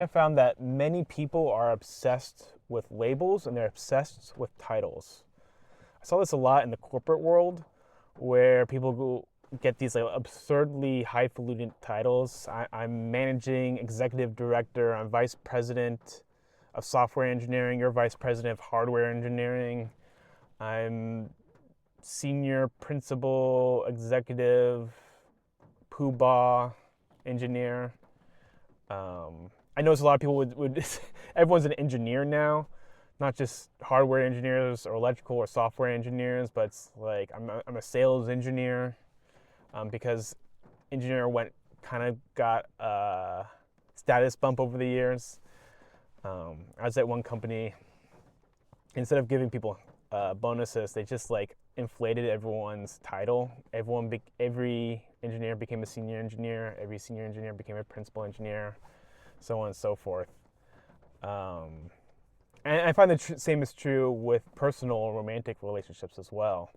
I found that many people are obsessed with labels and they're obsessed with titles. I saw this a lot in the corporate world where people go get these like absurdly highfalutin titles. I'm managing executive director, I'm vice president of software engineering, you're vice president of hardware engineering, I'm senior principal executive poobah engineer. I notice a lot of people would everyone's an engineer now, not just hardware engineers or electrical or software engineers, but it's like I'm a sales engineer because engineer went kind of got a status bump over the years. I was at one company, instead of giving people bonuses, they just like inflated everyone's title. Every engineer became a senior engineer. Every senior engineer became a principal engineer, so on and so forth. And I find the same is true with personal or romantic relationships as well.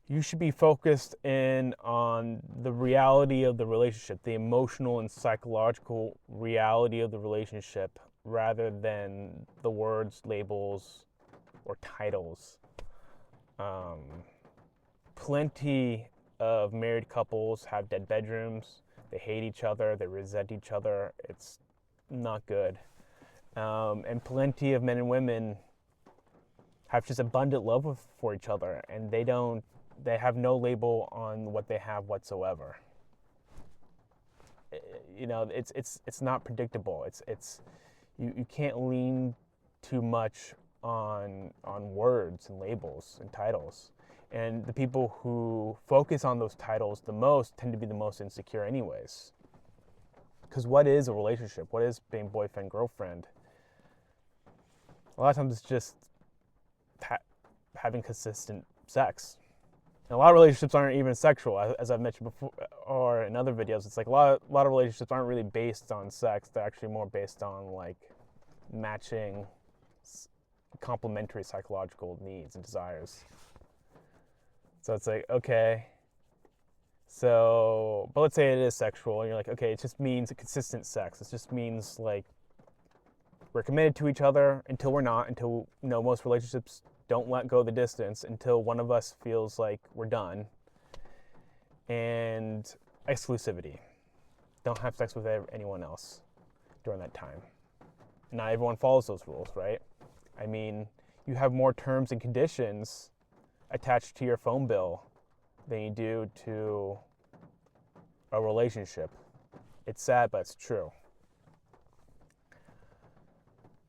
You should be focused in on the reality of the relationship, the emotional and psychological reality of the relationship, rather than the words, labels, or titles. Um, Plenty of married couples have dead bedrooms. They hate each other. They resent each other. It's not good. And plenty of men and women have just abundant love for each other, and they have no label on what they have whatsoever. It's not predictable. You can't lean too much on words and labels and titles. And the people who focus on those titles the most tend to be the most insecure anyways. Because what is a relationship? What is being boyfriend, girlfriend? A lot of times it's just having consistent sex. And a lot of relationships aren't even sexual, as I've mentioned before, or in other videos. It's like a lot of relationships aren't really based on sex. They're actually more based on like matching complementary psychological needs and desires. So it's like, okay, but let's say it is sexual, and you're like, okay, it just means a consistent sex. It just means like we're committed to each other until we're not, until, most relationships don't let go the distance until one of us feels like we're done. And exclusivity. Don't have sex with anyone else during that time. Not everyone follows those rules, right? I mean, you have more terms and conditions attached to your phone bill than you do to a relationship. It's sad, but it's true.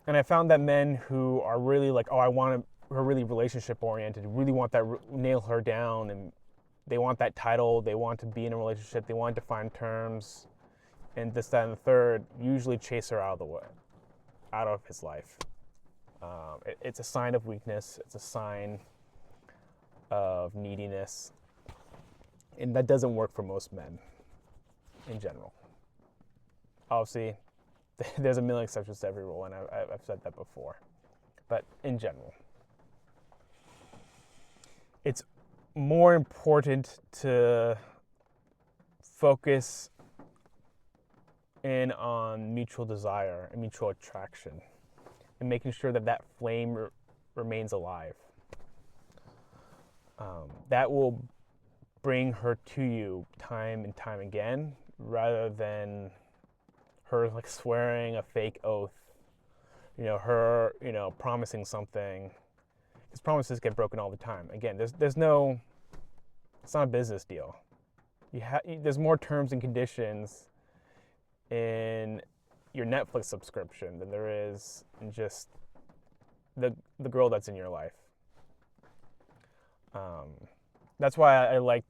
And I found that men who are really like, oh, who are really relationship oriented, really want that, nail her down, and they want that title, they want to be in a relationship, they want defined terms, and this, that, and the third, usually chase her out of the way, out of his life. It's a sign of weakness. It's a sign of neediness, and that doesn't work for most men in general. Obviously, there's a million exceptions to every rule, and I've said that before. But in general, it's more important to focus in on mutual desire and mutual attraction, and making sure that flame remains alive. That will bring her to you time and time again, rather than her like swearing a fake oath, her, promising something, because promises get broken all the time. Again, there's no, it's not a business deal. There's more terms and conditions in your Netflix subscription than there is in just the girl that's in your life. That's why I like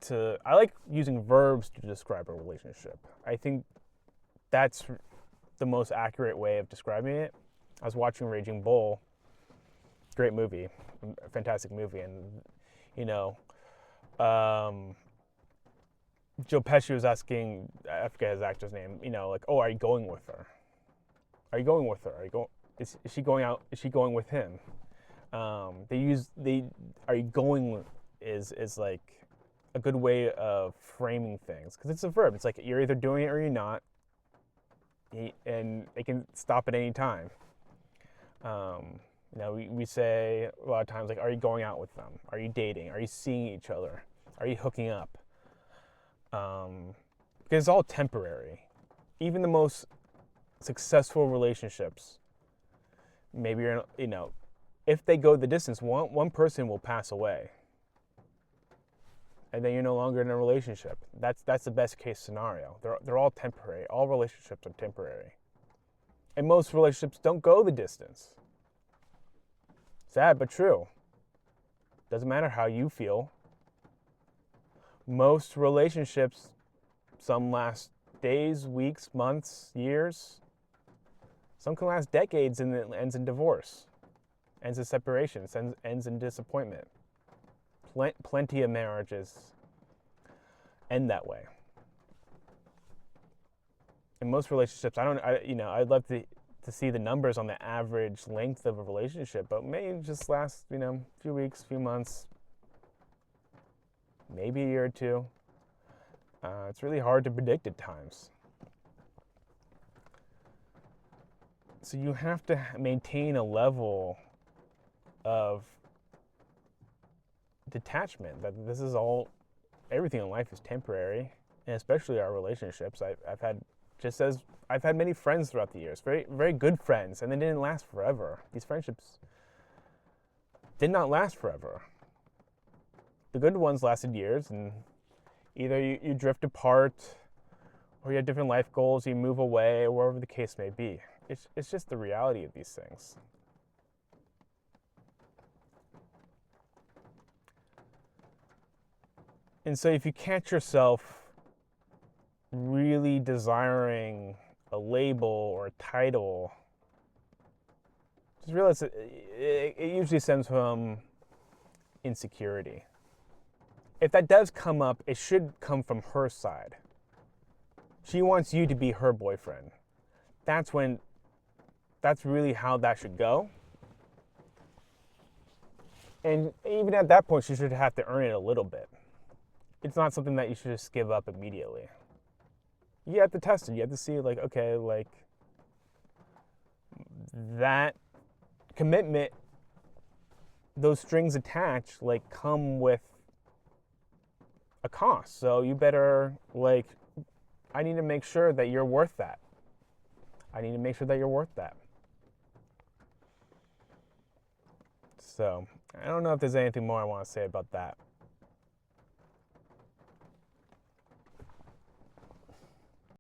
using verbs to describe a relationship. I think that's the most accurate way of describing it. I was watching Raging Bull, great movie, fantastic movie, and Joe Pesci was asking, I forget his actor's name, like, oh, are you going with her? Are you going with her? Is she going out? Is she going with him? Are you going is like a good way of framing things, because it's a verb. It's like you're either doing it or you're not. and it can stop at any time. We say a lot of times, like, are you going out with them? Are you dating? Are you seeing each other? Are you hooking up? Because it's all temporary. Even the most successful relationships, maybe if they go the distance, one person will pass away, and then you're no longer in a relationship. That's the best case scenario. They're all temporary. All relationships are temporary, and most relationships don't go the distance. Sad but true. Doesn't matter how you feel. Most relationships, some last days, weeks, months, years. Some can last decades and it ends in divorce, ends in separation, ends in disappointment. Plenty of marriages end that way. In most relationships, I'd love to see the numbers on the average length of a relationship, but maybe just last, a few weeks, few months, maybe a year or two. It's really hard to predict at times. So you have to maintain a level of detachment that this is all, everything in life is temporary, and especially our relationships. I've had many friends throughout the years, very, very good friends, and they didn't last forever. These friendships did not last forever. The good ones lasted years, and either you drift apart, or you have different life goals, you move away, or whatever the case may be. It's just the reality of these things. And so if you catch yourself really desiring a label or a title, just realize that it usually stems from insecurity. If that does come up, it should come from her side. She wants you to be her boyfriend. That's really how that should go. And even at that point, she should have to earn it a little bit. It's not something that you should just give up immediately. You have to test it. You have to see, like, okay, like, that commitment, those strings attached, like, come with a cost. So you better, like, I need to make sure that you're worth that. I need to make sure that you're worth that. So I don't know if there's anything more I want to say about that.